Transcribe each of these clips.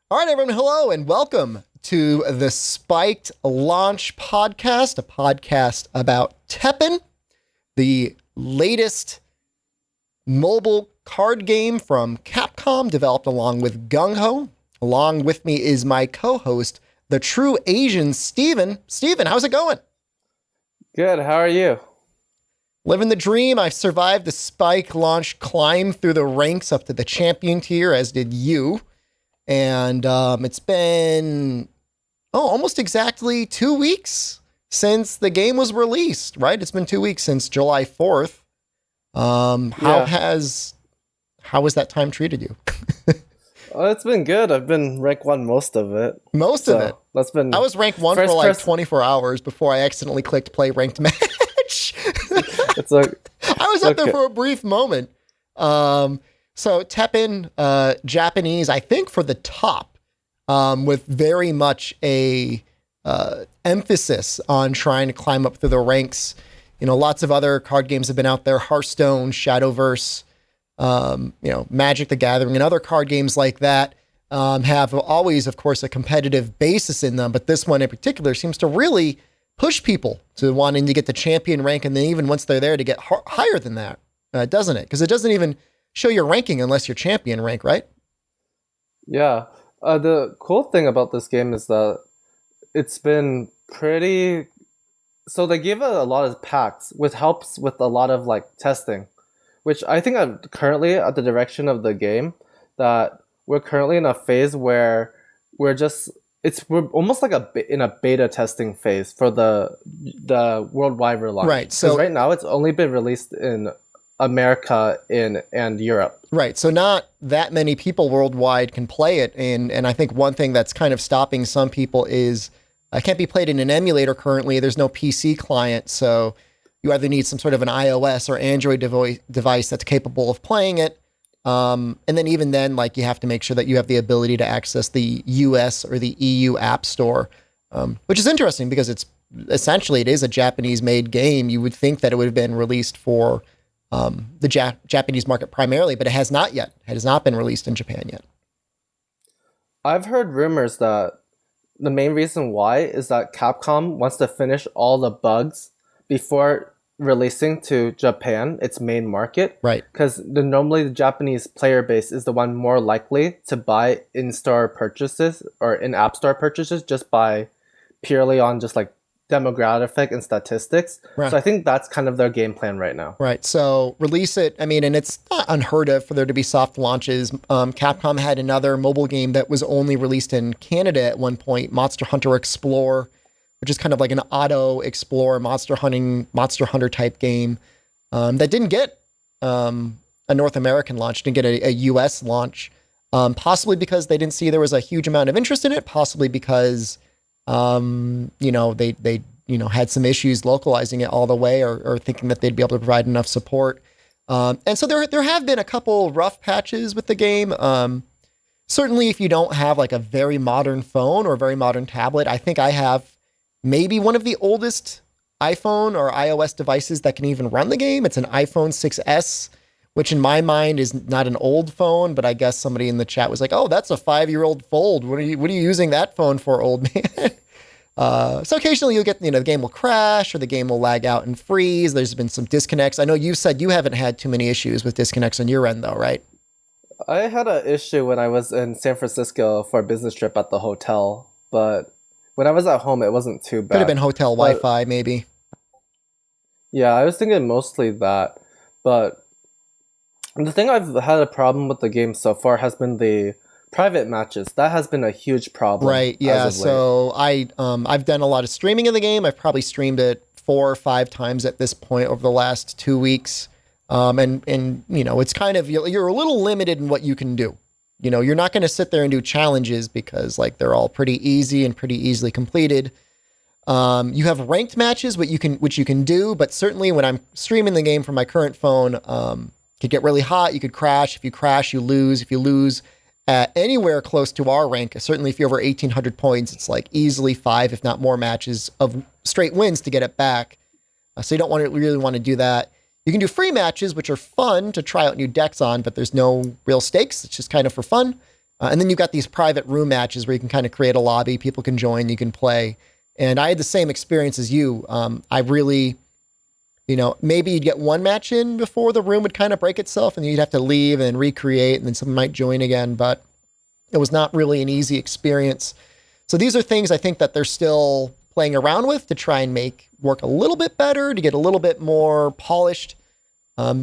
All right, everyone. Hello and welcome to the Spiked Launch Podcast, a podcast about TEPPEN, the latest mobile card game from Capcom, developed along with Gung Ho. Along with me is my co-host, the true Asian Steven. Steven, how's it going? Good. How are you? Living the dream. I've survived the Spike launch climb through the ranks up to the champion tier, as did you. And it's been almost exactly 2 weeks since the game was released, right? It's been 2 weeks since July 4th. How has that time treated you? It's been good. I've been rank 1 most of it. Most of it. That's been. I was rank 1 for like 24 hours before I accidentally clicked play ranked match. It's like I was up there for a brief moment. So TEPPEN, Japanese, I think for the top, with very much a emphasis on trying to climb up through the ranks. You know, lots of other card games have been out there: Hearthstone, Shadowverse, Magic the Gathering, and other card games like that have always, of course, a competitive basis in them. But this one in particular seems to really push people to wanting to get the champion rank, and then even once they're there to get higher than that, doesn't it? Because it doesn't even show your ranking unless you're champion rank, right? Yeah. The cool thing about this game is that it's been pretty. So they give it a lot of packs, which helps with a lot of like testing, which I think I'm currently at the direction of the game that we're currently in a phase where we're almost like in a beta testing phase for the worldwide relaunch. Right. So right now it's only been released in America and Europe. Right. So not that many people worldwide can play it. And I think one thing that's kind of stopping some people is it can't be played in an emulator currently. There's no PC client. So you either need some sort of an iOS or Android device that's capable of playing it. And then even then, like, you have to make sure that you have the ability to access the US or the EU App Store, which is interesting because it is a Japanese made game. You would think that it would have been released for the Japanese market primarily, but it has not yet. It has not been released in Japan yet. I've heard rumors that the main reason why is that Capcom wants to finish all the bugs before releasing to Japan, its main market. Right. Because normally the Japanese player base is the one more likely to buy in-store purchases or in-app store purchases just by purely on just like demographic and statistics. Right. So I think that's kind of their game plan right now. Right. So release it. I mean, and it's not unheard of for there to be soft launches. Capcom had another mobile game that was only released in Canada at one point, Monster Hunter Explore, which is kind of like an auto explore monster hunter type game that didn't get a North American launch, didn't get a US launch, possibly because they didn't see there was a huge amount of interest in it, possibly because they had some issues localizing it all the way or thinking that they'd be able to provide enough support. And so there have been a couple rough patches with the game. Certainly if you don't have like a very modern phone or a very modern tablet, I think I have maybe one of the oldest iPhone or iOS devices that can even run the game. It's an iPhone 6S, which in my mind is not an old phone, but I guess somebody in the chat was like, "Oh, that's a 5-year-old fold. What are you using that phone for, old man?" So occasionally you'll get, the game will crash or the game will lag out and freeze. There's been some disconnects. I know you said you haven't had too many issues with disconnects on your end though, right? I had an issue when I was in San Francisco for a business trip at the hotel, but when I was at home, it wasn't too bad. Could have been hotel Wi-Fi, maybe. Yeah, I was thinking mostly that, but the thing I've had a problem with the game so far has been the private matches. That has been a huge problem. Right. Yeah. So I've done a lot of streaming of the game. I've probably streamed it 4 or 5 times at this point over the last 2 weeks. And it's kind of, you're a little limited in what you can do. You're not going to sit there and do challenges because like they're all pretty easy and pretty easily completed. You have ranked matches, which you can do, but certainly when I'm streaming the game from my current phone, it could get really hot. You could crash. If you crash, you lose. If you lose at anywhere close to our rank, certainly if you're over 1,800 points, it's like easily 5, if not more matches of straight wins to get it back. So you don't really want to do that. You can do free matches, which are fun to try out new decks on, but there's no real stakes. It's just kind of for fun. And then you've got these private room matches where you can kind of create a lobby, people can join, you can play. And I had the same experience as you. I really, maybe you'd get one match in before the room would kind of break itself and you'd have to leave and recreate and then someone might join again. But it was not really an easy experience. So these are things I think that they're still playing around with to try and make work a little bit better, to get a little bit more polished.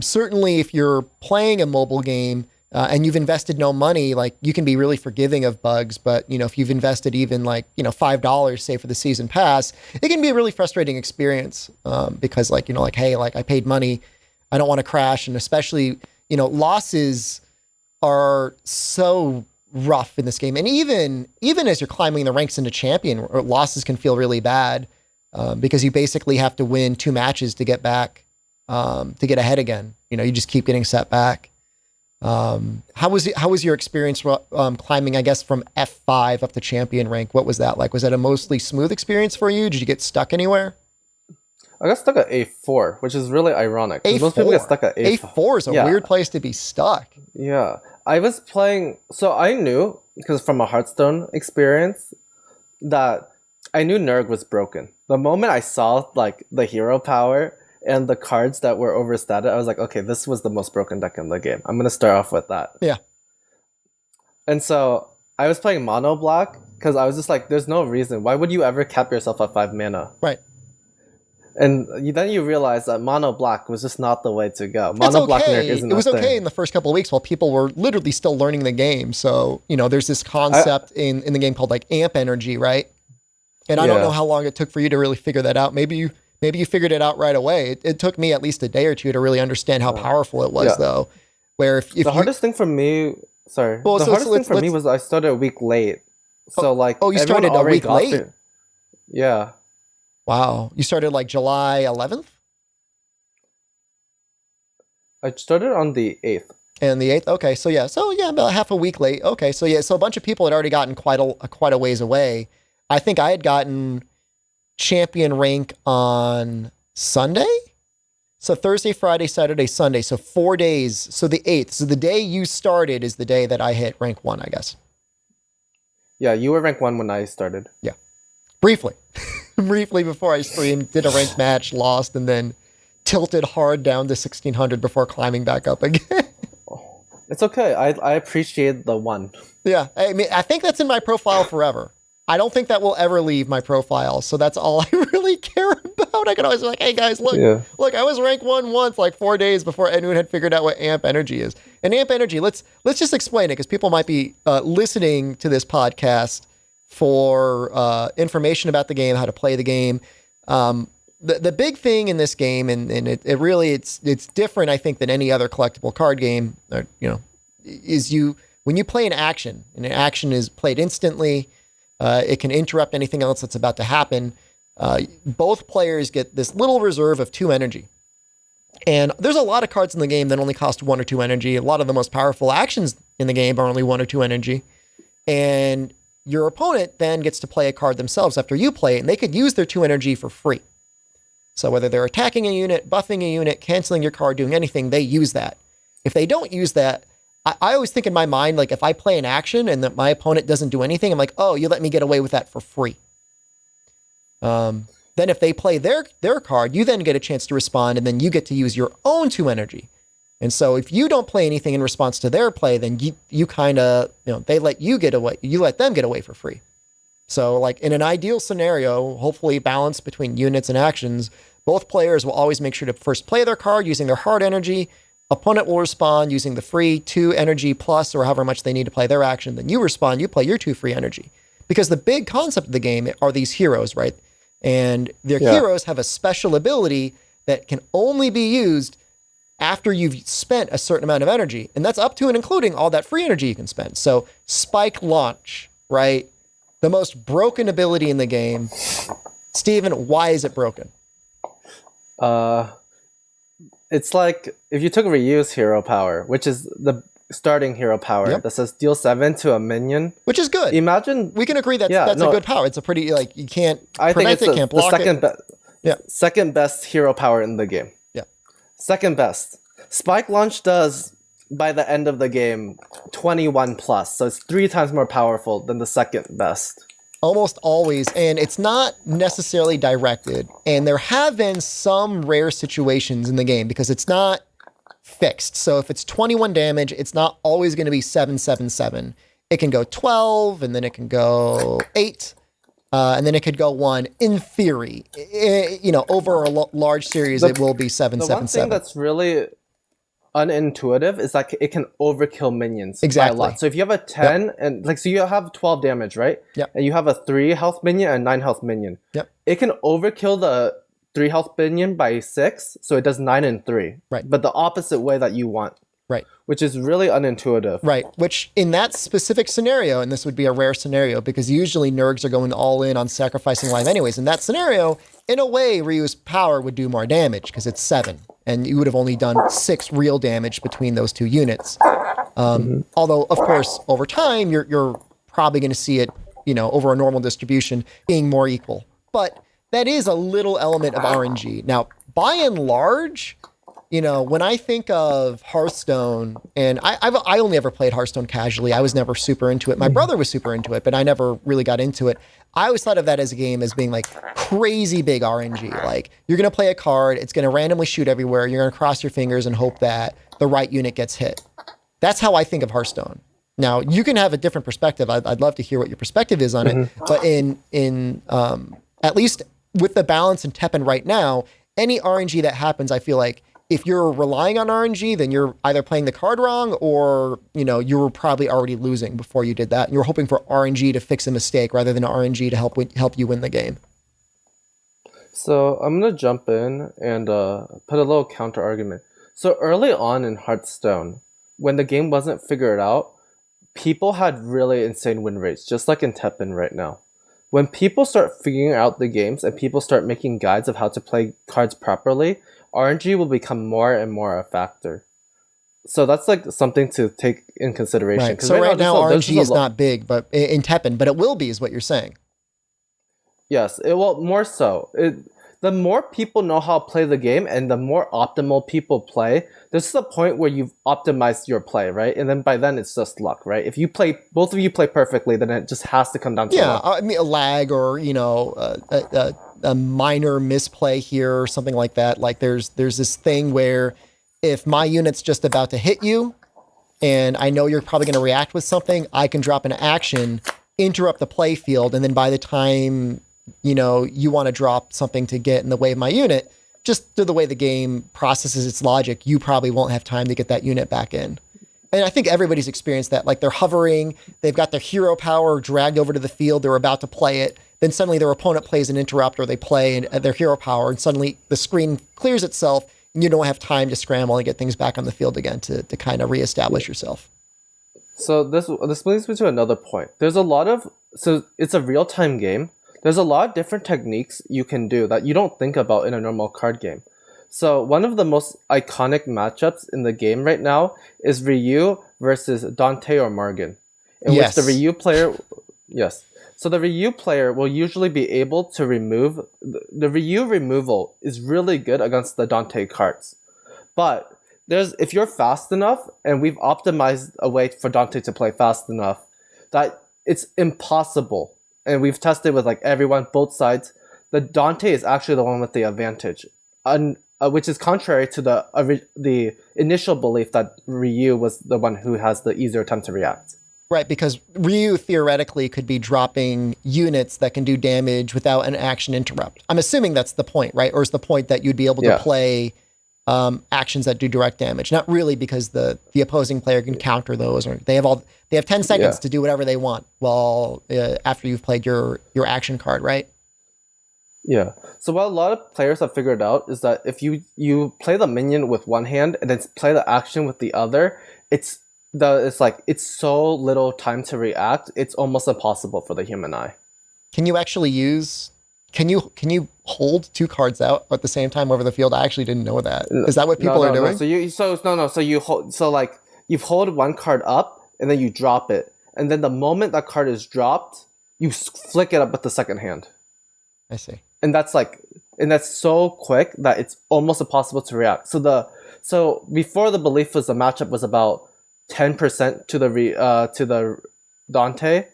Certainly if you're playing a mobile game and you've invested no money, like you can be really forgiving of bugs. But, if you've invested even like, $5, say for the season pass, it can be a really frustrating experience because hey, like I paid money, I don't want to crash. And especially, losses are so rough in this game. And even as you're climbing the ranks into champion, losses can feel really bad because you basically have to win 2 matches to get back, to get ahead again. You just keep getting set back. How was your experience climbing, I guess, from F5 up to champion rank? What was that like? Was that a mostly smooth experience for you? Did you get stuck anywhere? I got stuck at A4, which is really ironic. A4. Most people get stuck at A5. A4 is a weird place to be stuck. Yeah. I was playing, so I knew, because from a Hearthstone experience, that I knew Nurg was broken. The moment I saw like the hero power and the cards that were overstated, I was like, okay, this was the most broken deck in the game. I'm going to start off with that. Yeah. And so I was playing mono black because I was just like, there's no reason. Why would you ever cap yourself at 5 mana? Right. And then you realize that mono black was just not the way to go. Mono black Nurg isn't It was a okay thing. in the first couple of weeks while people were literally still learning the game. So, there's this concept in the game called like amp energy, right? And I don't know how long it took for you to really figure that out. Maybe you figured it out right away. It took me at least a day or two to really understand how powerful it was, though. Where if the hardest thing for me, was I started a week late. So you started a week late? Yeah. Wow. You started like July 11th? I started on the 8th. And the 8th? Okay. So about half a week late. Okay. So a bunch of people had already gotten quite a ways away. I think I had gotten champion rank on Sunday. So Thursday, Friday, Saturday, Sunday. So 4 days. So the 8th. So the day you started is the day that I hit rank 1, I guess. Yeah, you were rank 1 when I started. Yeah. Briefly before I streamed, did a ranked match, lost, and then tilted hard down to 1600 before climbing back up again. It's okay. I appreciate the 1. Yeah. I mean, I think that's in my profile forever. I don't think that will ever leave my profile. So that's all I really care about. I can always be like, hey guys, look, I was rank 1 once, like 4 days before anyone had figured out what amp energy is. And amp energy, let's just explain it because people might be listening to this podcast for information about the game, how to play the game. The big thing in this game, and it really, it's different, I think, than any other collectible card game, is when you play an action, and an action is played instantly, it can interrupt anything else that's about to happen. Both players get this little reserve of 2 energy. And there's a lot of cards in the game that only cost 1 or 2 energy. A lot of the most powerful actions in the game are only 1 or 2 energy. And your opponent then gets to play a card themselves after you play it, and they could use their 2 energy for free. So whether they're attacking a unit, buffing a unit, canceling your card, doing anything, they use that. If they don't use that, I always think in my mind, like if I play an action and that my opponent doesn't do anything, I'm like, oh, you let me get away with that for free. Then if they play their card, you then get a chance to respond, and then you get to use your own 2 energy. And so if you don't play anything in response to their play, then you kind of, they let you get away, you let them get away for free. So like in an ideal scenario, hopefully balance between units and actions, both players will always make sure to first play their card using their hard energy. Opponent will respond using the free 2 energy plus or however much they need to play their action. Then you respond, you play your 2 free energy. Because the big concept of the game are these heroes, right? And their heroes have a special ability that can only be used after you've spent a certain amount of energy. And that's up to and including all that free energy you can spend. So Spike Launch, right? The most broken ability in the game. Steven, why is it broken? It's like if you took Ryu's hero power, which is the starting hero power that says deal 7 to a minion. Which is good. Imagine... We can agree that's a good power. It's a pretty, you can't prevent it, can't block it. Second best hero power in the game. Yeah. Second best. Spike Launch does by the end of the game 21 plus. So it's 3 times more powerful than the second best. Almost always, and it's not necessarily directed. And there have been some rare situations in the game because it's not fixed. So if it's 21 damage, it's not always going to be 777. It can go 12, and then it can go 8, and then it could go 1. In theory, over a large series, it will be 777. The one thing that's really unintuitive is that it can overkill minions Exactly. by a lot. So if you have a 10 and so you have 12 damage, right? Yep. And you have a 3 health minion and a 9 health minion. Yep. It can overkill the 3 health minion by 6, so it does 9 and 3. Right. But the opposite way that you want. Right. Which is really unintuitive. Right. Which in that specific scenario, and this would be a rare scenario because usually Nergs are going all in on sacrificing life anyways. In that scenario, in a way, Ryu's power would do more damage because it's 7. And you would have only done 6 real damage between those 2 units. Although, of course, over time, you're probably going to see it, over a normal distribution being more equal. But that is a little element of RNG. Now, by and large, when I think of Hearthstone, and I only ever played Hearthstone casually. I was never super into it. My brother was super into it, but I never really got into it. I always thought of that as a game as being like crazy big RNG. Like you're going to play a card, it's going to randomly shoot everywhere. You're going to cross your fingers and hope that the right unit gets hit. That's how I think of Hearthstone. Now you can have a different perspective. I'd love to hear what your perspective is on it. But in at least with the balance in TEPPEN right now, any RNG that happens, I feel like if you're relying on RNG, then you're either playing the card wrong or, you were probably already losing before you did that. And you're hoping for RNG to fix a mistake rather than RNG to help you win the game. So I'm going to jump in and put a little counter argument. So early on in Hearthstone, when the game wasn't figured out, people had really insane win rates, just like in TEPPEN right now. When people start figuring out the games and people start making guides of how to play cards properly, RNG will become more and more a factor. So that's like something to take in consideration. Right. So right now RNG is not big, but in TEPPEN, but it will be, is what you're saying. Yes, it will more so. The more people know how to play the game and the more optimal people play, this is a point where you've optimized your play, right? And then by then it's just luck, right? If both of you play perfectly, then it just has to come down to luck. I mean, a lag or, a minor misplay here or something like that. Like there's this thing where if my unit's just about to hit you and I know you're probably going to react with something, I can drop an action, interrupt the play field, and then by the time you want to drop something to get in the way of my unit, just through the way the game processes its logic, you probably won't have time to get that unit back in. And I think everybody's experienced that. Like they're hovering, they've got their hero power dragged over to the field, they're about to play it. Then suddenly their opponent plays an interrupt or they play their hero power, and suddenly the screen clears itself and you don't have time to scramble and get things back on the field again to kind of reestablish yourself. So this brings me to another point. So it's a real-time game. There's a lot of different techniques you can do that you don't think about in a normal card game. So one of the most iconic matchups in the game right now is Ryu versus Dante or Morgan, in which the Ryu player, so the Ryu player will usually be able to remove, the Ryu removal is really good against the Dante cards. But if you're fast enough, and we've optimized a way for Dante to play fast enough, that it's impossible. And we've tested with like everyone, both sides. The Dante is actually the one with the advantage, which is contrary to the initial belief that Ryu was the one who has the easier time to react. Right, because Ryu theoretically could be dropping units that can do damage without an action interrupt. I'm assuming that's the point, right? Or is the point that you'd be able to play actions that do direct damage? Not really, because the opposing player can counter those, or they have 10 seconds to do whatever they want. Well, after you've played your action card, right? Yeah. So what a lot of players have figured out is that if you play the minion with one hand and then play the action with the other, it's so little time to react. It's almost impossible for the human eye. Can you actually can you hold 2 cards out at the same time over the field? I actually didn't know that. Is that what people are doing? So you hold one card up and then you drop it, and then the moment that card is dropped, you flick it up with the second hand. I see. And that's like and that's so quick that it's almost impossible to react. So before the belief was the matchup was about 10% to the Dante,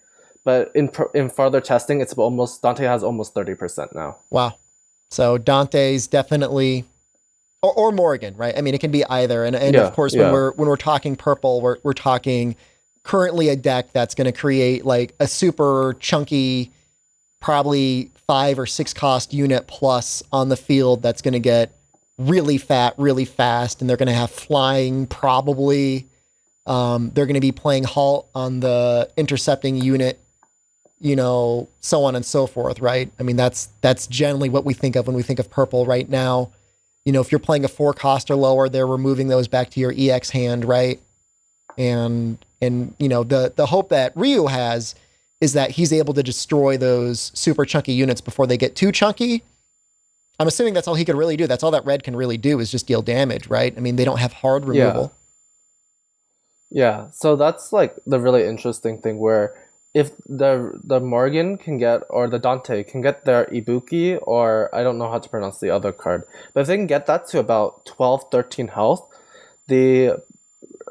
but in further testing, it's almost Dante has almost 30% now. Wow. So Dante's definitely, or Morgan, right? I mean, it can be either. And of course, when we're talking purple, we're talking currently a deck that's going to create like a super chunky, probably 5 or 6 cost unit plus on the field that's going to get really fat, really fast, and they're going to have flying probably. They're going to be playing halt on the intercepting unit, so on and so forth, right? I mean, that's generally what we think of when we think of purple right now. If you're playing a 4 cost or lower, they're removing those back to your EX hand, right? And the hope that Ryu has is that he's able to destroy those super chunky units before they get too chunky. I'm assuming that's all he could really do. That's all that red can really do is just deal damage, right? I mean, they don't have hard removal. Yeah, so that's like the really interesting thing where if the Morgan can get, or the Dante can get their Ibuki, or I don't know how to pronounce the other card, but if they can get that to about 12, 13 health, the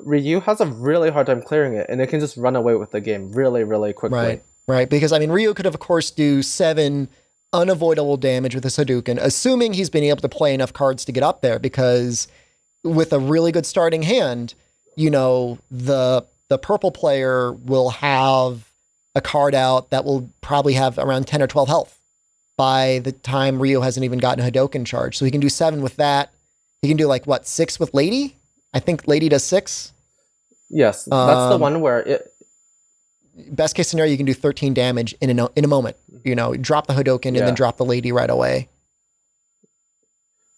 Ryu has a really hard time clearing it, and it can just run away with the game really, really quickly. Right. Because, I mean, Ryu could, of course, do 7 unavoidable damage with a Hadouken, assuming he's been able to play enough cards to get up there, because with a really good starting hand, the purple player will have a card out that will probably have around 10 or 12 health by the time Ryu hasn't even gotten a Hadouken charge. So he can do 7 with that. He can do 6 with Lady? I think Lady does 6. Yes, that's the one where it... Best case scenario, you can do 13 damage in a moment. Drop the Hadouken and then drop the Lady right away.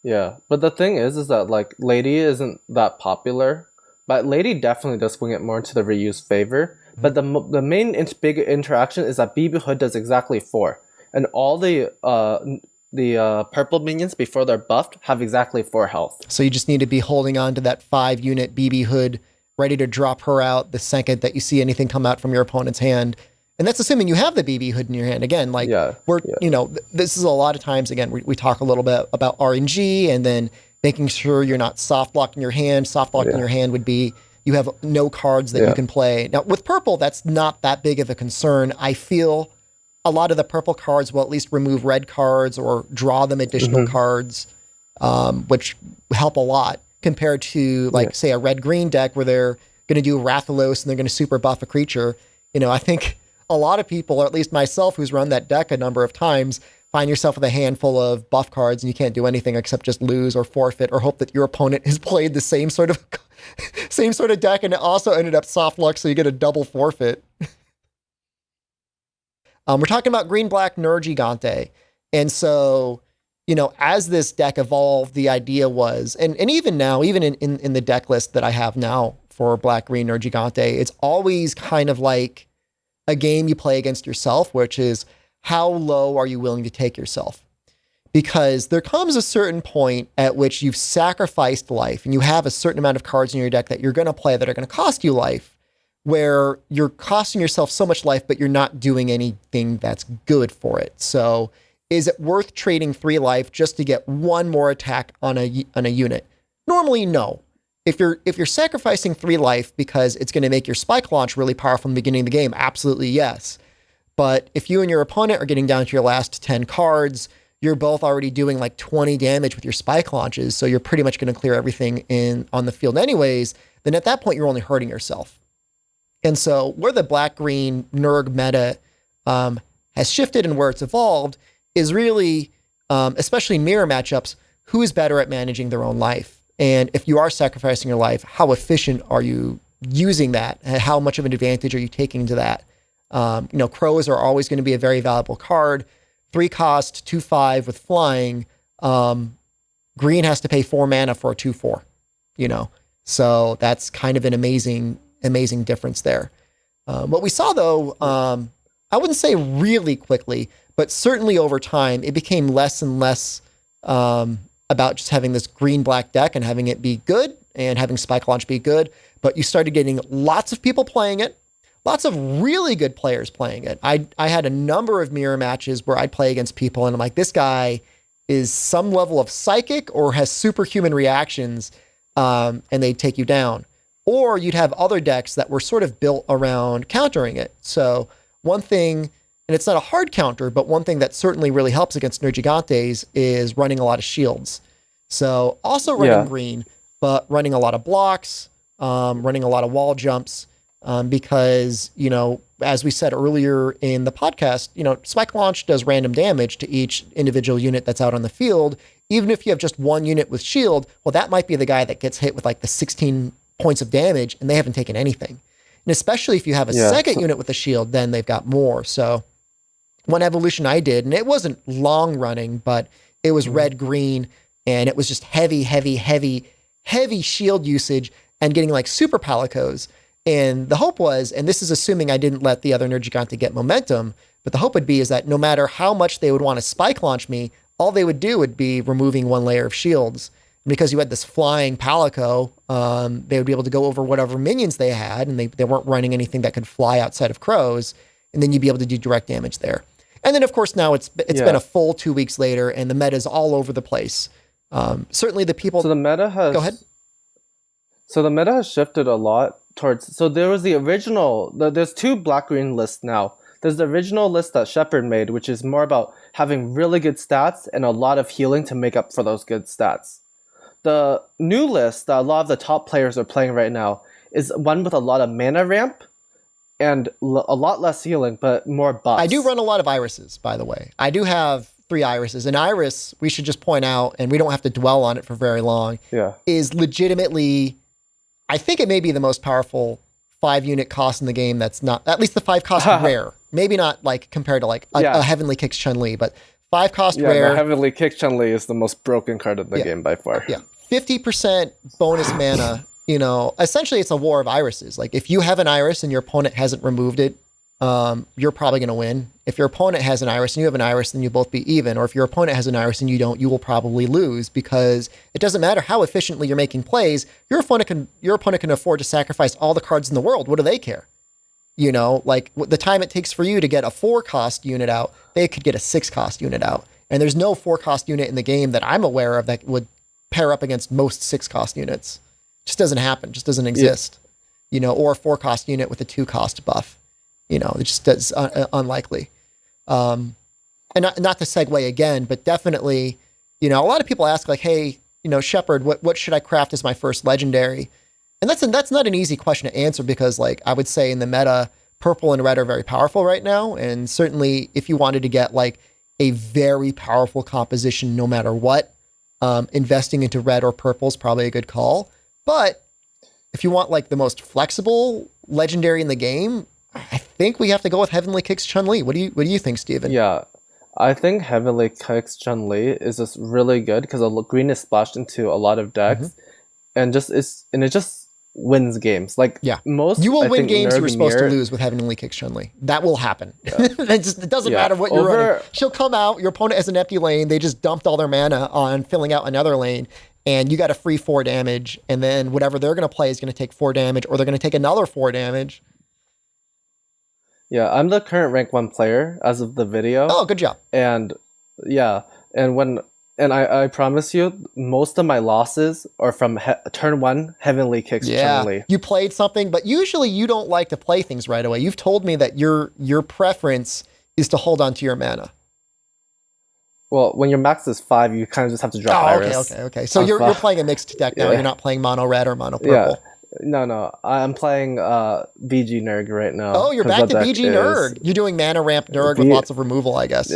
Yeah, but the thing is that Lady isn't that popular. But Lady definitely does swing it more into the Ryu's favor. But the main big interaction is that BB Hood does exactly 4. And all the purple minions before they're buffed have exactly 4 health. So you just need to be holding on to that 5-unit BB Hood, ready to drop her out the second that you see anything come out from your opponent's hand. And that's assuming you have the BB Hood in your hand. Again, this is a lot of times, again, we talk a little bit about RNG and then making sure you're not soft blocking your hand. Soft blocking your hand would be you have no cards that you can play. Now, with purple, that's not that big of a concern. I feel a lot of the purple cards will at least remove red cards or draw them additional cards, which help a lot compared to, say, a red-green deck where they're going to do Rathalos and they're going to super buff a creature. I think a lot of people, or at least myself, who's run that deck a number of times, find yourself with a handful of buff cards and you can't do anything except just lose or forfeit or hope that your opponent has played the same sort of deck and it also ended up soft luck, so you get a double forfeit. We're talking about green-black Nergigante. And so, as this deck evolved, the idea was, and even now, even in the deck list that I have now for black-green Nergigante, it's always kind of like a game you play against yourself, which is, how low are you willing to take yourself? Because there comes a certain point at which you've sacrificed life and you have a certain amount of cards in your deck that you're going to play that are going to cost you life, where you're costing yourself so much life, but you're not doing anything that's good for it. So is it worth trading 3 life just to get 1 more attack on a unit? Normally, no. If you're sacrificing 3 life because it's going to make your spike launch really powerful in the beginning of the game, absolutely yes. But if you and your opponent are getting down to your last 10 cards, you're both already doing 20 damage with your spike launches, so you're pretty much going to clear everything on the field anyways, then at that point you're only hurting yourself. And so where the black-green Nerg meta has shifted and where it's evolved is really, especially in mirror matchups, who is better at managing their own life? And if you are sacrificing your life, how efficient are you using that? And how much of an advantage are you taking to that? Crows are always going to be a very valuable card. 3 cost, 2/5 with flying. Green has to pay 4 mana for a 2/4, So that's kind of an amazing difference there. What we saw though, I wouldn't say really quickly, but certainly over time, it became less and less about just having this green-black deck and having it be good and having Spike Launch be good. But you started getting lots of people playing it. Lots of really good players playing it. I had a number of mirror matches where I'd play against people and I'm like, this guy is some level of psychic or has superhuman reactions, and they take you down. Or you'd have other decks that were sort of built around countering it. So one thing, and it's not a hard counter, but one thing that certainly really helps against Nergigantes is running a lot of shields. So also running green, but running a lot of blocks, running a lot of wall jumps, because, you know, as we said earlier in the podcast, you know, Spike Launch does random damage to each individual unit that's out on the field. Even if you have just one unit with shield, well, that might be the guy that gets hit with like the 16 points of damage and they haven't taken anything. And especially if you have a second unit with a shield, then they've got more. So one evolution I did, and it wasn't long running, but it was red-green, and it was just heavy shield usage and getting like super palicos. And the hope was, and this is assuming I didn't let the other Nergigante get momentum, but the hope would be is that no matter how much they would want to spike launch me, all they would do would be removing one layer of shields. And because you had this flying palico, they would be able to go over whatever minions they had, and they weren't running anything that could fly outside of crows, and then you'd be able to do direct damage there. And then, of course, now it's been a full 2 weeks later, and the meta is all over the place. Certainly the people... So the meta has... Go ahead. So the meta has shifted a lot towards... So there was the original... There's two black-green lists now. There's the original list that Shepard made, which is more about having really good stats and a lot of healing to make up for those good stats. The new list that a lot of the top players are playing right now is one with a lot of mana ramp and a lot less healing, but more buffs. I do run a lot of irises, by the way. I do have 3 irises. And iris, we should just point out, and we don't have to dwell on it for very long, is legitimately, I think it may be the most powerful 5-unit cost in the game that's not, at least the 5 cost rare. Maybe not like compared to like a Heavenly Kicks Chun-Li, but 5 cost rare. The Heavenly Kicks Chun-Li is the most broken card in the game by far. Yeah. 50% bonus mana. You know, essentially it's a war of irises. Like if you have an iris and your opponent hasn't removed it, you're probably going to win. If your opponent has an iris and you have an iris, then you both be even. Or if your opponent has an iris and you don't, you will probably lose, because it doesn't matter how efficiently you're making plays. Your opponent can afford to sacrifice all the cards in the world. What do they care? You know, like the time it takes for you to get a 4-cost unit out, they could get a 6-cost unit out. And there's no 4-cost unit in the game that I'm aware of that would pair up against most 6-cost units. Just doesn't happen. Just doesn't exist. You know, or a 4-cost unit with a 2-cost buff. You know, it just does unlikely. And not to segue again, but definitely, you know, a lot of people ask like, hey, you know, Shepard, what should I craft as my first legendary? And that's not an easy question to answer, because like I would say in the meta, purple and red are very powerful right now. And certainly if you wanted to get like a very powerful composition, no matter what, investing into red or purple is probably a good call. But if you want like the most flexible legendary in the game, I think we have to go with Heavenly Kicks Chun-Li. What do you think, Steven? Yeah, I think Heavenly Kicks Chun-Li is just really good because green is splashed into a lot of decks, and it just wins games. Like most, you will win games you were supposed to Mirror, lose with Heavenly Kicks Chun-Li. That will happen. It doesn't matter what you're running. She'll come out. Your opponent has an empty lane. They just dumped all their mana on filling out another lane, and you got a free 4 damage. And then whatever they're going to play is going to take 4 damage, or they're going to take another 4 damage. Yeah, I'm the current rank 1 player as of the video. Oh, good job. And I promise you, most of my losses are from turn 1 Heavenly Kicks Chun-Li. You played something, but usually you don't like to play things right away. You've told me that your preference is to hold on to your mana. Well, when your max is 5, you kind of just have to drop Iris. Okay. So you're playing a mixed deck now. You're not playing mono red or mono purple. Yeah. No. I'm playing BG Nerg right now. Oh, you're back to BG Nerg. You're doing mana ramp Nerg with lots of removal, I guess.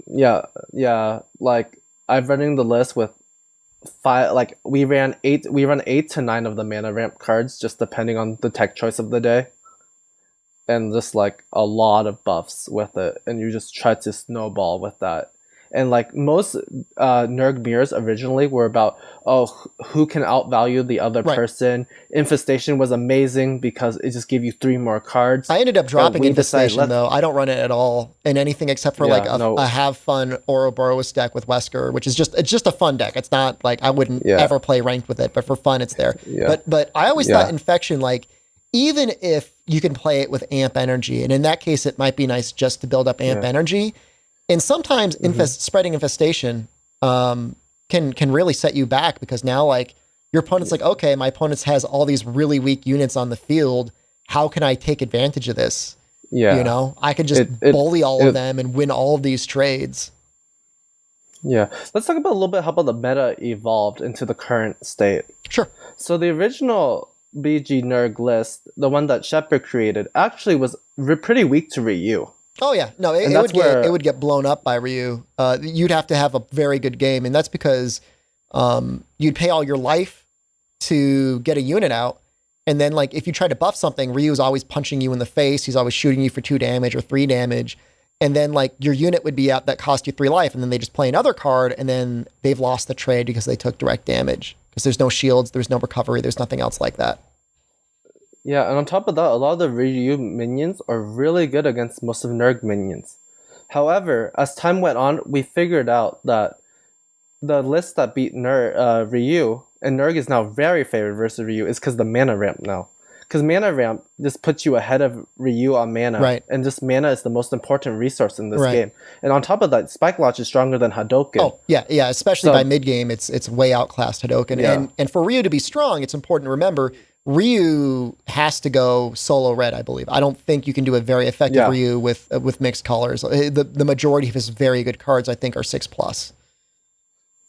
Yeah. Like I'm running the list with 5. Like we run 8 to 9 of the mana ramp cards, just depending on the tech choice of the day, and just like a lot of buffs with it, and you just try to snowball with that. And like most Nerg mirrors originally were about, who can outvalue the other person. Infestation was amazing because it just gave you 3 more cards. I ended up dropping Infestation though. I don't run it at all in anything except for a have fun Ouroboros deck with Wesker, which is just a fun deck. It's not like I wouldn't ever play ranked with it, but for fun it's there. Yeah. But I always thought Infection, like even if you can play it with amp energy, and in that case it might be nice just to build up amp energy. And sometimes spreading Infestation can really set you back because now like your opponent's like, okay, my opponent has all these really weak units on the field. How can I take advantage of this? You Yeah. know, I could just It it bully all of it them and win all of these trades. yeah. Let's talk about a little bit how about the meta evolved into the current state. Sure. So the original BG Nerg list, the one that Shepard created, actually was pretty weak to Ryu. Oh yeah, no, And it would that's get where blown up by Ryu. You'd have to have a very good game, and that's because you'd pay all your life to get a unit out, and then like if you try to buff something, Ryu's always punching you in the face. He's always shooting you for 2 damage or 3 damage, and then like your unit would be out that cost you 3 life, and then they just play another card, and then they've lost the trade because they took direct damage because there's no shields, there's no recovery, there's nothing else like that. yeah, and on top of that, a lot of the Ryu minions are really good against most of Nerg minions. However, as time went on, we figured out that the list that beat Ryu, and Nerg is now very favored versus Ryu, is because the mana ramp now. Because mana ramp just puts you ahead of Ryu on mana, Right. and just mana is the most important resource in this Right. game. And on top of that, Spike Launch is stronger than Hadouken. Oh yeah, especially So- by mid game, it's way outclassed Hadouken, Yeah. and for Ryu to be strong, it's important to remember Ryu has to go solo red. I believe. I don't think you can do a very effective Yeah. Ryu with mixed colors. The majority of his very good cards, I think, are 6+.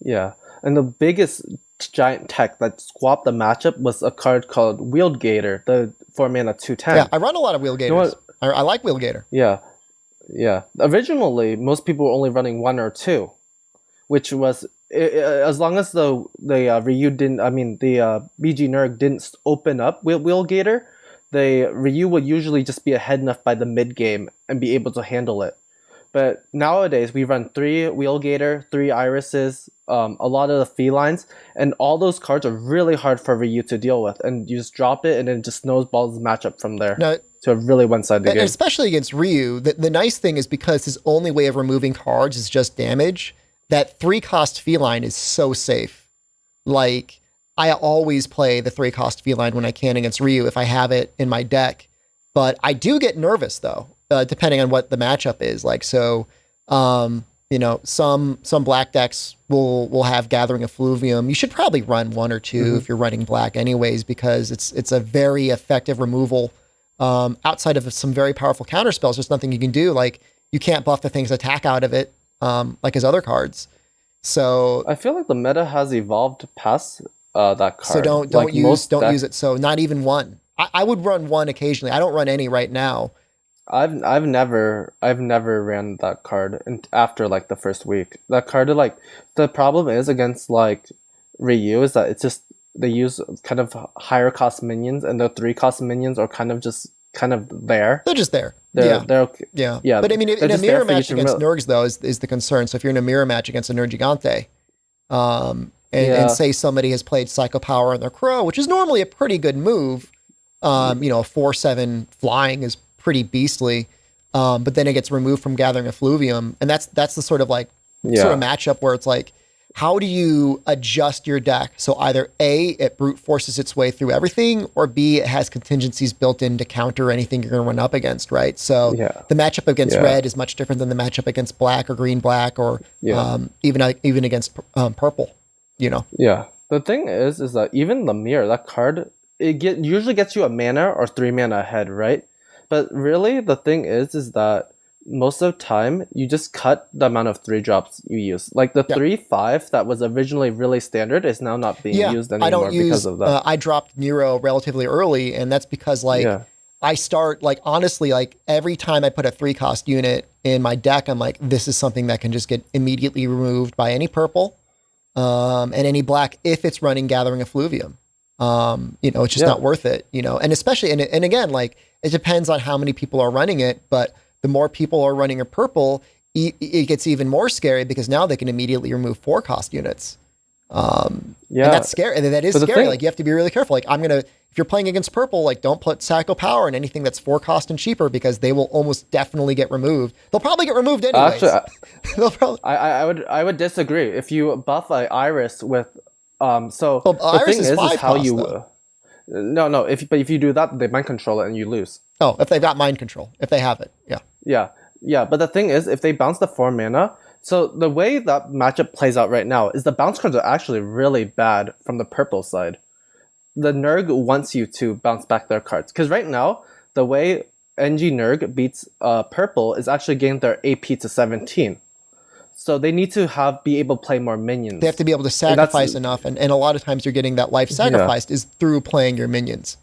Yeah, and the biggest giant tech that swapped the matchup was a card called Wield Gator, the 4-mana 2/10. Yeah, I run a lot of Wheel Gators. know what? I like Wheel Gator. Yeah, yeah. Originally, most people were only running 1 or 2, which was as long as the Ryu didn't. I mean, the BG Nerg didn't open up Wheel Gator, the Ryu would usually just be ahead enough by the mid game and be able to handle it. But nowadays we run 3 Wheel Gator, 3 Irises, a lot of the felines, and all those cards are really hard for Ryu to deal with. And you just drop it, and then just snowballs the matchup from there No, to a really one-sided and game. especially against Ryu, the nice thing is because his only way of removing cards is just damage, that 3-cost feline is so safe. Like, I always play the 3-cost feline when I can against Ryu if I have it in my deck. But I do get nervous, though, depending on what the matchup is. Like, so, you know, some black decks will have Gathering Effluvium. You should probably run 1 or 2 if you're running black anyways, because it's a very effective removal. Outside of some very powerful counter spells, there's nothing you can do. Like, you can't buff the thing's attack out of it, like his other cards. So I feel like the meta has evolved past that card. so don't Like, use most use it. So not even 1. I would run 1 occasionally. I don't run any right now. I've never ran that card after like the first week. That card, like, the problem is against like Ryu is that it's just they use kind of higher cost minions, and the 3-cost minions are kind of there. They're just there. They're okay. Yeah. Yeah, But I mean, they're in a just there mirror for you match to against mill. Nergs, though, is the concern. So if you're in a mirror match against a Nergigante, and Yeah. say somebody has played Psycho Power on their Crow, which is normally a pretty good move, you know, a 4/7 flying is pretty beastly. But then it gets removed from Gathering Effluvium. And that's the sort of like sort of matchup where it's like, how do you adjust your deck? So either A, it brute forces its way through everything, or B, it has contingencies built in to counter anything you're going to run up against, right? So Yeah. the matchup against Yeah. red is much different than the matchup against black or green black, or Yeah. even against purple, you know? Yeah. The thing is that even the mirror, that card, usually gets you a mana or 3 mana ahead, right? But really, the thing is that most of the time you just cut the amount of 3 drops you use. Like the 3/5 that was originally really standard is now not being used anymore I don't because of that. I dropped Nero relatively early, and that's because like Yeah. I start like honestly like every time I put a 3-cost unit in my deck, I'm like, this is something that can just get immediately removed by any purple, and any black if it's running Gathering Effluvium. You know, it's just not worth it. You know, and especially and again, like it depends on how many people are running it, but the more people are running a purple, it gets even more scary because now they can immediately remove 4-cost units. And that's scary. And that is But the scary. thing- Like you have to be really careful. Like if you're playing against purple, like don't put Psycho Power in anything that's 4-cost and cheaper because they will almost definitely get removed. They'll probably get removed anyways. Actually, They'll probably. I would disagree. If you buff an Iris with so Well, the Iris thing is is 5 how cost, you though. no, if you do that, they mind control it and you lose. Oh, if they've got mind control, if they have it, yeah. Yeah, but the thing is, if they bounce the 4 mana, So the way that matchup plays out right now is the bounce cards are actually really bad from the purple side. The Nerg wants you to bounce back their cards. Because right now, the way NG Nerg beats purple is actually getting their AP to 17. So they need to be able to play more minions. They have to be able to sacrifice enough, and a lot of times you're getting that life sacrificed is through playing your minions.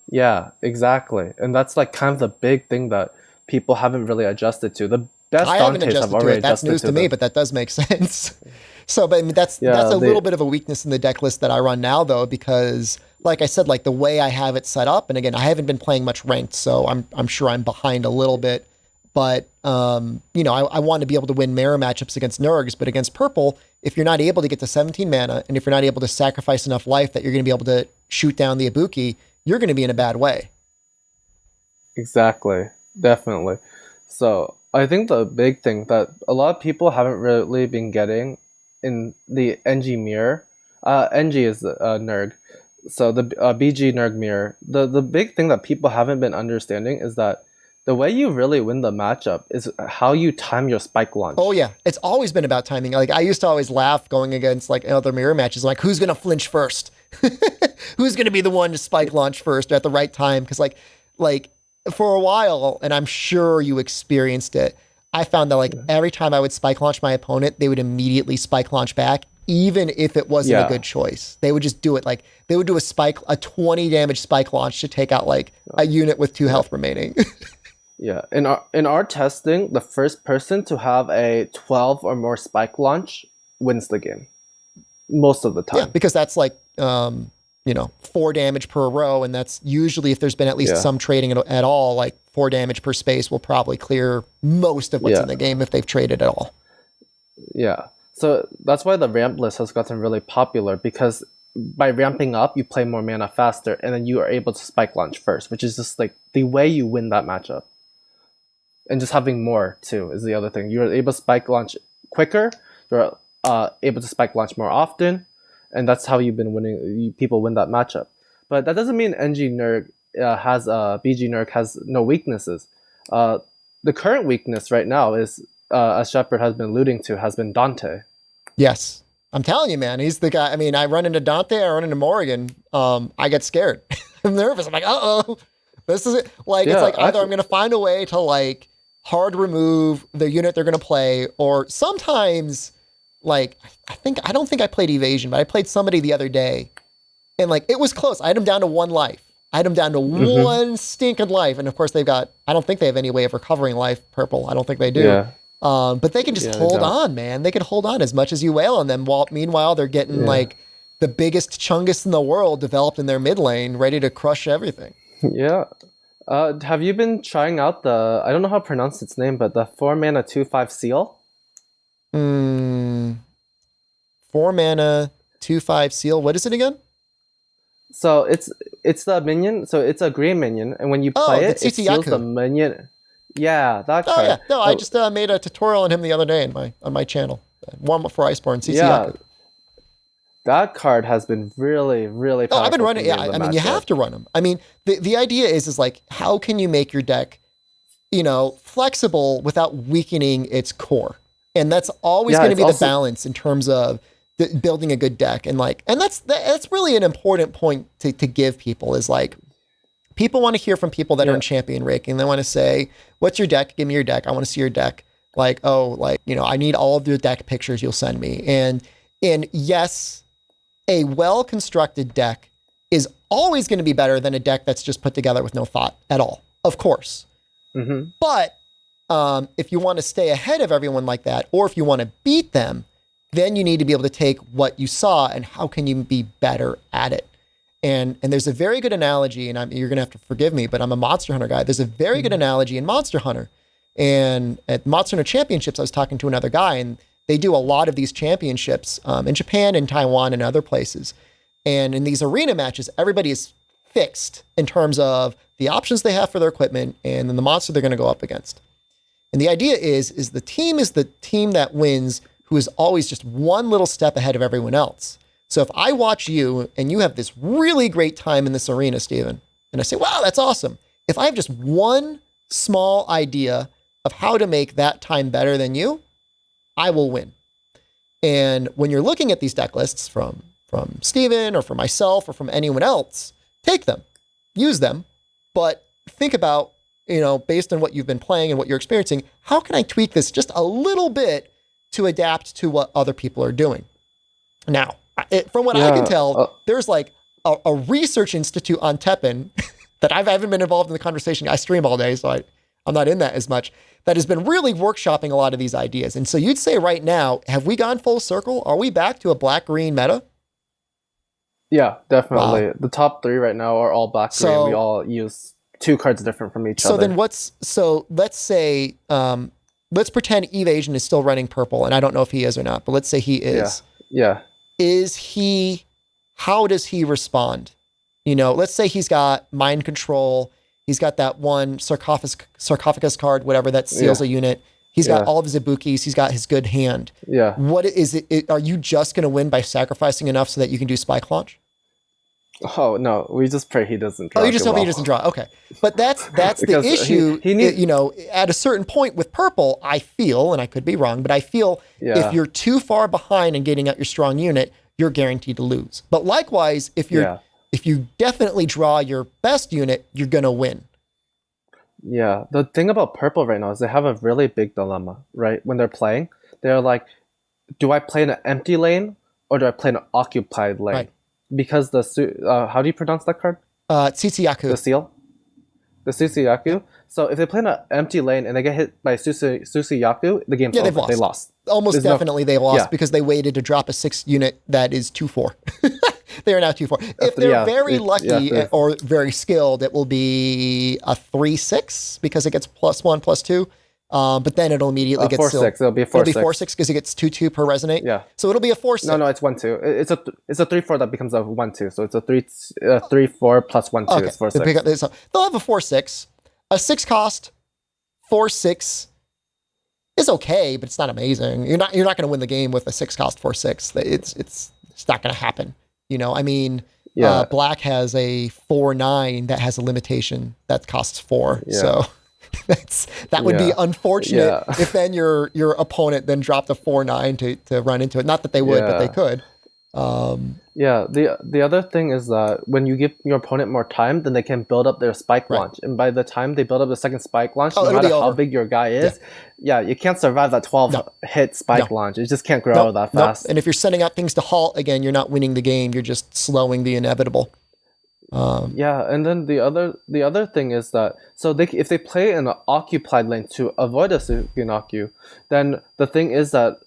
Yeah, exactly. And that's like kind of the big thing that people haven't really adjusted to. The best I haven't Dantes have adjusted to already it. That's adjusted news to me, but that does make sense. So, but I mean, that's a little bit of a weakness in the deck list that I run now, though, because, like I said, like the way I have it set up, and again, I haven't been playing much ranked, so I'm sure I'm behind a little bit. But you know, I want to be able to win mirror matchups against Nergs, but against purple, if you're not able to get to 17 mana, and if you're not able to sacrifice enough life that you're going to be able to shoot down the Ibuki, you're going to be in a bad way. Exactly, definitely. So I think the big thing that a lot of people haven't really been getting in the NG mirror, NG is Nerg, so the BG Nerg mirror. The big thing that people haven't been understanding is that the way you really win the matchup is how you time your spike launch. Oh yeah, it's always been about timing. Like I used to always laugh going against like other mirror matches, like who's gonna flinch first, who's gonna be the one to spike launch first at the right time? Because like for a while, and I'm sure you experienced it, I found that like every time I would spike launch my opponent, they would immediately spike launch back, even if it wasn't a good choice. They would just do it. Like they would do a 20 damage spike launch to take out like a unit with 2 health remaining. Yeah, in our testing, the first person to have a 12 or more spike launch wins the game most of the time. Yeah, because that's like 4 damage per row, and that's usually, if there's been at least some trading at all, like 4 damage per space will probably clear most of what's in the game if they've traded at all. Yeah, so that's why the ramp list has gotten really popular, because by ramping up, you play more mana faster, and then you are able to spike launch first, which is just like the way you win that matchup. And just having more too is the other thing. You're able to spike launch quicker. You're able to spike launch more often, and that's how you've been winning. People win that matchup. But that doesn't mean NG Nerg has BG Nerg has no weaknesses. The current weakness right now is, as Shepard has been alluding to, has been Dante. Yes, I'm telling you, man, he's the guy. I mean, I run into Dante, I run into Morrigan. I get scared. I'm nervous. I'm like, uh-oh, this is it. Like it's like either I'm gonna find a way to like hard remove the unit they're going to play, or sometimes like I don't think I played Evasion, but I played somebody the other day, and like it was close. I had him down to 1 life. I had him down to 1 stinking life, and of course I don't think they have any way of recovering life, purple. I don't think they do. Yeah. But they can just hold on, man. They can hold on as much as you wail on them, while meanwhile they're getting like the biggest chungus in the world developed in their mid lane, ready to crush everything. Yeah. Have you been trying out I don't know how to pronounce its name, but the 4 mana 2/5 seal? 4 mana 2/5 seal. What is it again? So it's the minion. So it's a green minion, and when you play it seals the minion. Yeah, that card. Oh yeah, no, I just made a tutorial on him the other day on my channel. Warm up for Iceborne. CC Yaku. That card has been really, really powerful. Oh, I've been running. Yeah, I mean, you have to run them. I mean, the idea is like, how can you make your deck, flexible without weakening its core? And that's always going to be the balance in terms of building a good deck. And that's really an important point to give people, is like, people want to hear from people that are in champion ranking. They want to say, what's your deck? Give me your deck. I want to see your deck. Like, I need all of the deck pictures you'll send me. And yes, a well-constructed deck is always going to be better than a deck that's just put together with no thought at all, of course. Mm-hmm. But if you want to stay ahead of everyone like that, or if you want to beat them, then you need to be able to take what you saw and how can you be better at it. And there's a very good analogy, and you're going to have to forgive me, but I'm a Monster Hunter guy. There's a very good analogy in Monster Hunter. And at Monster Hunter Championships, I was talking to another guy, and they do a lot of these championships in Japan and Taiwan and other places. And in these arena matches, everybody is fixed in terms of the options they have for their equipment and then the monster they're going to go up against. And the idea is the team that wins, who is always just one little step ahead of everyone else. So if I watch you and you have this really great time in this arena, Steven, and I say, wow, that's awesome. If I have just one small idea of how to make that time better than you, I will win. And when you're looking at these deck lists from Steven or from myself or from anyone else, take them, use them, but think about, based on what you've been playing and what you're experiencing, how can I tweak this just a little bit to adapt to what other people are doing? Now, from what I can tell, there's like a research institute on TEPPEN that I haven't been involved in the conversation. I stream all day, so I'm not in that as much, that has been really workshopping a lot of these ideas. And so you'd say right now, have we gone full circle? Are we back to a black-green meta? Yeah, definitely. Wow. The top 3 right now are all black-green. We all use 2 cards different from each other. Let's say, let's pretend Evasion is still running purple, and I don't know if he is or not, but let's say he is. Yeah. How does he respond? Let's say he's got mind control. He's got that one sarcophagus card, whatever, that seals a unit. He's got all of his Ibukis. He's got his good hand. Yeah. What is it? Are you just going to win by sacrificing enough so that you can do Spike Launch? Oh, no. We just pray he doesn't draw. Oh, you just hope he doesn't draw. Okay. But that's the issue. He needs, at a certain point with purple, I feel, and I could be wrong, but I feel if you're too far behind and getting out your strong unit, you're guaranteed to lose. But likewise, if you definitely draw your best unit, you're going to win. Yeah. The thing about purple right now is they have a really big dilemma, right? When they're playing, they're like, do I play in an empty lane or do I play in an occupied lane? Right. Because how do you pronounce that card? Tsutsiyaku. The seal? The Tsutsiyaku. So if they play in an empty lane and they get hit by Tsutsiyaku, the game's over. They lost. Almost definitely they lost because they waited to drop a 6 unit that is 2/4. They are now 2/4. If they're very lucky or very skilled, it will be a 3/6 because it gets +1/+2. But then it'll immediately get 4/6. It'll be a 4/6. It'll be 4/6 because it gets 2/2 per resonate. Yeah. So it'll be a 4/6. No, it's 1/2. It's a 3/4 that becomes a 1/2. So it's a 3/4 plus 1/2 is 4/6. They'll have a 4/6. A 6 cost 4/6 is okay, but it's not amazing. You're not going to win the game with a 6 cost 4/6. It's not going to happen. Black has a 4/9 that has a limitation that costs 4. Yeah. So that would be unfortunate if then your opponent then dropped a 4/9 to run into it. Not that they would, but they could. The other thing is that when you give your opponent more time, then they can build up their spike launch. And by the time they build up the second spike launch, no matter how big your guy is, you can't survive that 12 hit spike launch. It just can't grow that fast. And if you're sending out things to halt, again, you're not winning the game. You're just slowing the inevitable. And then the other thing is that if they play in an occupied lane to avoid a Suzuki-Naku, then the thing is that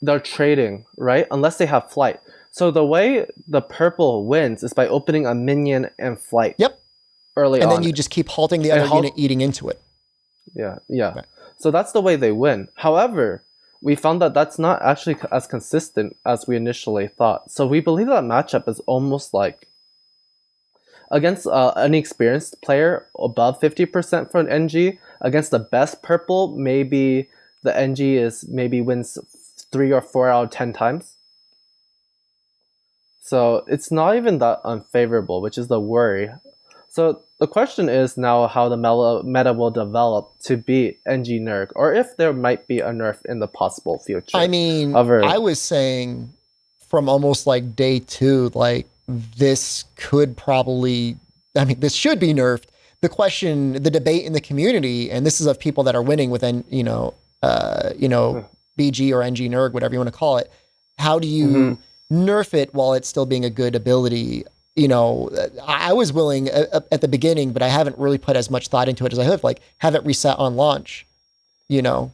they're trading, right? Unless they have flight. So the way the purple wins is by opening a minion and flight. Yep. Early on. And then you just keep halting the other unit eating into it. Yeah. Right. So that's the way they win. However, we found that that's not actually as consistent as we initially thought. So we believe that matchup is almost like against an experienced player above 50% for an NG, against the best purple, maybe the NG wins 3 or 4 out of 10 times. So it's not even that unfavorable, which is the worry. So the question is now how the meta will develop to beat NG Nerg, or if there might be a nerf in the possible future. I mean, I was saying from almost like day 2, like this should be nerfed. The debate in the community, and this is of people that are winning within, BG or NG Nerg, whatever you want to call it. How do you nerf it while it's still being a good ability? I was willing at the beginning, but I haven't really put as much thought into it as I have. Like, have it reset on launch, Yeah.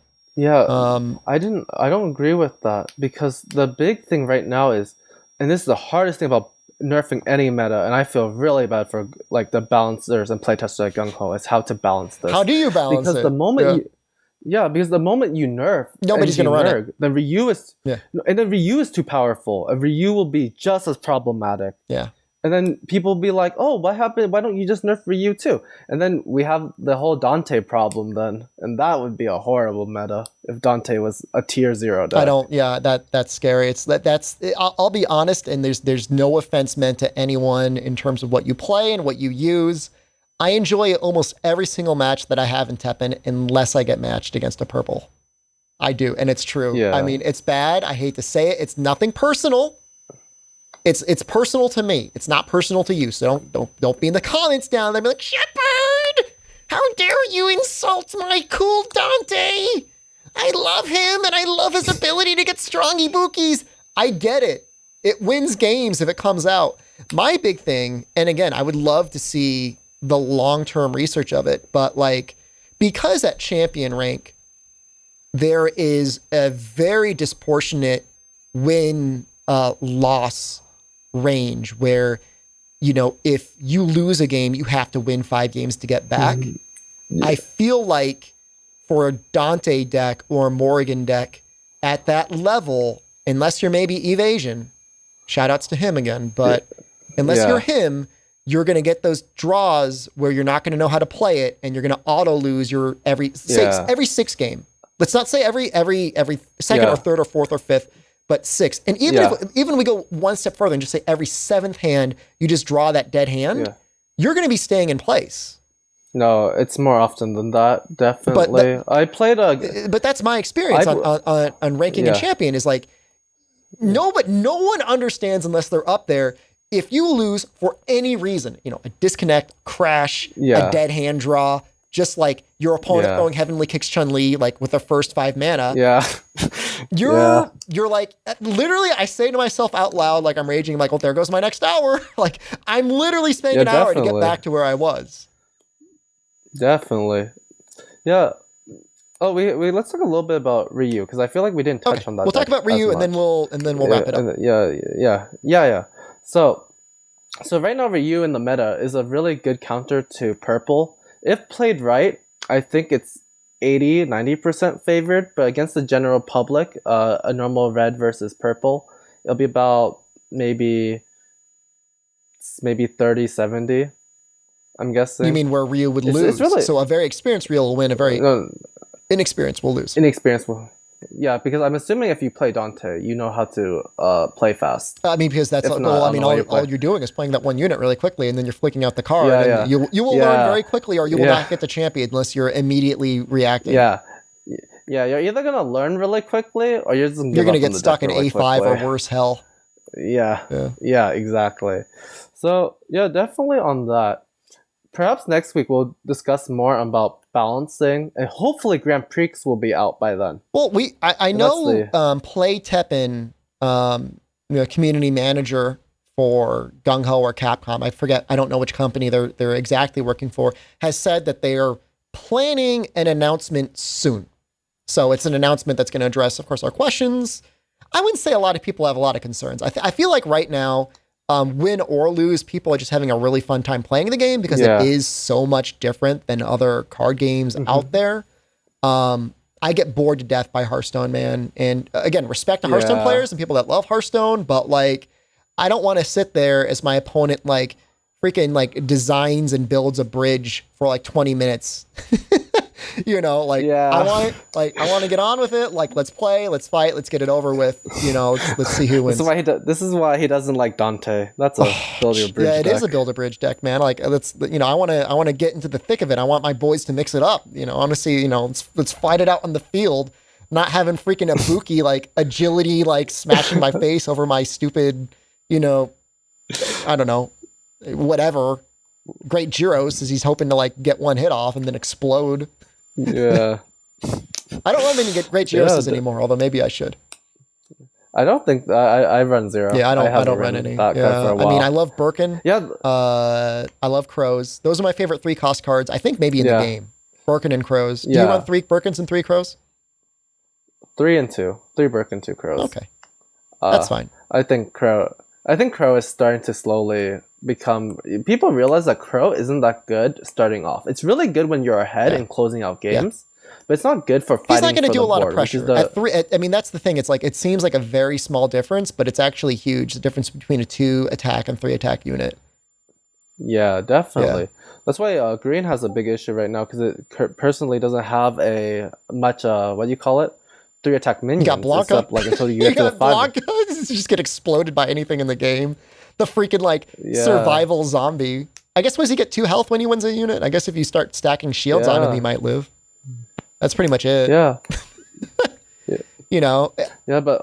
I don't agree with that, because the big thing right now is, and this is the hardest thing about nerfing any meta, and I feel really bad for like the balancers and playtesters like Gung Ho, is how to balance this. How do you balance it? Because the moment because the moment you nerf, nobody's going to run it. Then Ryu is too powerful. And Ryu will be just as problematic. Yeah. And then people will be like, oh, what happened? Why don't you just nerf Ryu too? And then we have the whole Dante problem then. And that would be a horrible meta if Dante was a tier 0 deck. That's scary. I'll be honest, and there's no offense meant to anyone in terms of what you play and what you use. I enjoy almost every single match that I have in TEPPEN unless I get matched against a purple. I do, and it's true. Yeah. I mean, it's bad. I hate to say it. It's nothing personal. It's personal to me. It's not personal to you. So don't be in the comments down there. Be like, Shepard, how dare you insult my cool Dante? I love him, and I love his ability to get strong Ibukis. I get it. It wins games if it comes out. My big thing, and again, I would love to see the long-term research of it, but like, because at champion rank, there is a very disproportionate win-loss range where, you know, if you lose a game, you have to win 5 games to get back. Yeah. I feel like for a Dante deck or a Morrigan deck at that level, unless you're maybe Evasion, shout outs to him again, but unless you're him, you're going to get those draws where you're not going to know how to play it, and you're going to auto lose your every 6 game. Let's not say every second or third or fourth or fifth, but 6. And even we go one step further and just say every 7th hand, you just draw that dead hand, you're going to be staying in place. No, it's more often than that, definitely. But that's my experience on ranking and champion is like, no one understands unless they're up there. If you lose for any reason, you know, a disconnect, crash, a dead hand draw, just like your opponent throwing Heavenly Kicks Chun-Li, like with their first 5 mana. Yeah. You're like, literally, I say to myself out loud, like I'm raging, like, well, there goes my next hour. Like I'm literally spending an hour to get back to where I was. Definitely. Yeah. Oh, we let's talk a little bit about Ryu, because I feel like we didn't touch on that. We'll talk about Ryu and then we'll wrap it up. Yeah. So right now Ryu in the meta is a really good counter to purple. If played right, I think it's 80-90% favored, but against the general public, a normal red versus purple, it'll be about maybe 30-70. I'm guessing. You mean where Ryu would lose? It's really, so a very experienced Ryu will win, a very inexperienced will lose. Inexperienced will. Yeah, because I'm assuming if you play Dante, you know how to play fast. I mean, because that's all you're doing is playing that one unit really quickly, and then you're flicking out the card. And you will learn very quickly, or you will not get the champion unless you're immediately reacting. Yeah, you're either gonna learn really quickly, or you're just gonna get stuck in A5 or worse hell. Yeah, exactly. So yeah, definitely on that. Perhaps next week we'll discuss more about balancing, and hopefully Grand Prix will be out by then. Well, I know Play TEPPEN, community manager for Gung Ho or Capcom, I don't know which company they're exactly working for, has said that they are planning an announcement soon. So it's an announcement that's going to address, of course, our questions. I wouldn't say a lot of people have a lot of concerns. I feel like right now, win or lose, people are just having a really fun time playing the game because it is so much different than other card games out there. I get bored to death by Hearthstone, man. And again, respect to Hearthstone players and people that love Hearthstone, but like, I don't want to sit there as my opponent like freaking like designs and builds a bridge for like 20 minutes. You know, like I want to get on with it. Like, let's play, let's fight, let's get it over with. You know, let's see who wins. This is why he doesn't like Dante. That's a build a bridge. It is a build a bridge deck, man. Like, I want to get into the thick of it. I want my boys to mix it up. You know, I want to see. You know, let's fight it out on the field. Not having freaking Ibuki like agility like smashing my face over my stupid. You know, I don't know, whatever. Great Gyros as he's hoping to like get one hit off and then explode. Yeah. I don't run any great Gyros anymore, although maybe I should. I don't think I run zero. Yeah, I don't run any. For a while. I mean, I love Birkin. Yeah. I love Crows. Those are my favorite 3 cost cards. I think maybe in the game. Birkin and Crows. Do you run 3 Birkins and 3 Crows? 3 and 2. 3 Birkin, 2 Crows. Okay. That's fine. I think Crow is starting to slowly become. People realize that Crow isn't that good starting off. It's really good when you're ahead and closing out games, but it's not good for fighting. He's not going to do a lot of pressure. At 3, I mean, that's the thing. It's like it seems like a very small difference, but it's actually huge. The difference between a 2 attack and 3 attack unit. Yeah, definitely. That's why Green has a big issue right now because it personally doesn't have a much what do you call it? 3 attack minions. You got Blanca. Except, like, until you get to the 5. Blanca. Just get exploded by anything in the game. The freaking like survival zombie. I guess, does he get 2 health when he wins a unit? I guess if you start stacking shields on him, he might live. That's pretty much it. Yeah. You know, Yeah, but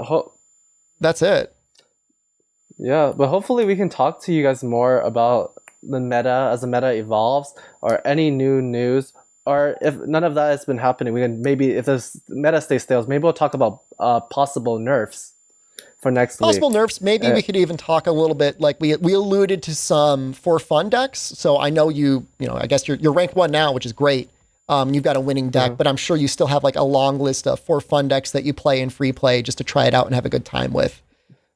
that's it. yeah, but hopefully we can talk to you guys more about the meta as the meta evolves, or any new news. Or if none of that has been happening, we can maybe, if this meta stays stale, maybe we'll talk about possible nerfs for next Possible week. nerfs. Maybe Uh, we could even talk a little bit, like we alluded to some for fun decks. So I know I guess you're ranked 1 now, which is great. You've got a winning deck, mhm. but I'm sure you still have like a long list of for fun decks that you play in free play just to try it out and have a good time with.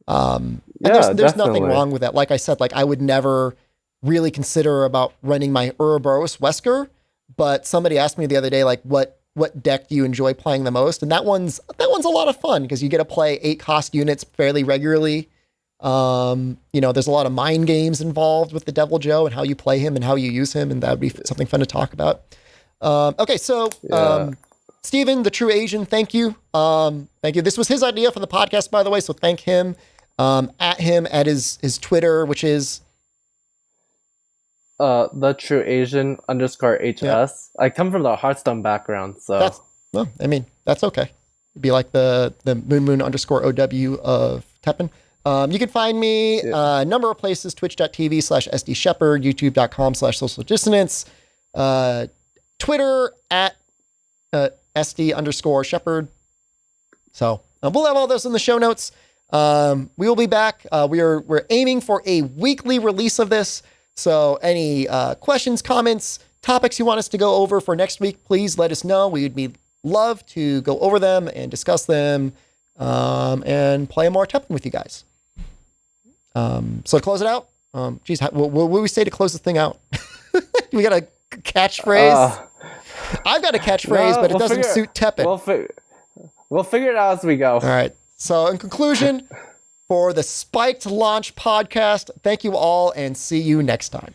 And there's Yeah, there's nothing definitely. wrong with that. Like I said, like I would never really consider about running my Ouroboros Wesker, but somebody asked me the other day, like what deck do you enjoy playing the most? And that one's a lot of fun because you get to play 8 cost units fairly regularly. There's a lot of mind games involved with the Devil Joe and how you play him and how you use him, and that would be something fun to talk about. Okay, so Yeah. Steven, the true Asian, thank you. Thank you. This was his idea for the podcast, by the way, so thank him. At him at his Twitter, which is The true Asian underscore yeah, HS. I come from the Hearthstone background, so that's well, I mean, that's okay. It'd be like the moon underscore OW of Teppen. You can find me yeah. a number of places: twitch.tv/SD Shepherd, youtube.com/social dissonance, Twitter at SD underscore Shepherd. So we'll have all those in the show notes. We will be back. We're aiming for a weekly release of this. So any questions, comments, topics you want us to go over for next week, please let us know. We would be love to go over them and discuss them, and play more Teppen with you guys. So to close it out, what would we say to close this thing out? We got a catchphrase. I've got a catchphrase, No, but it doesn't suit Teppen. We'll figure it out as we go. All right. So in conclusion, for the Spiked Launch podcast, thank you all and see you next time.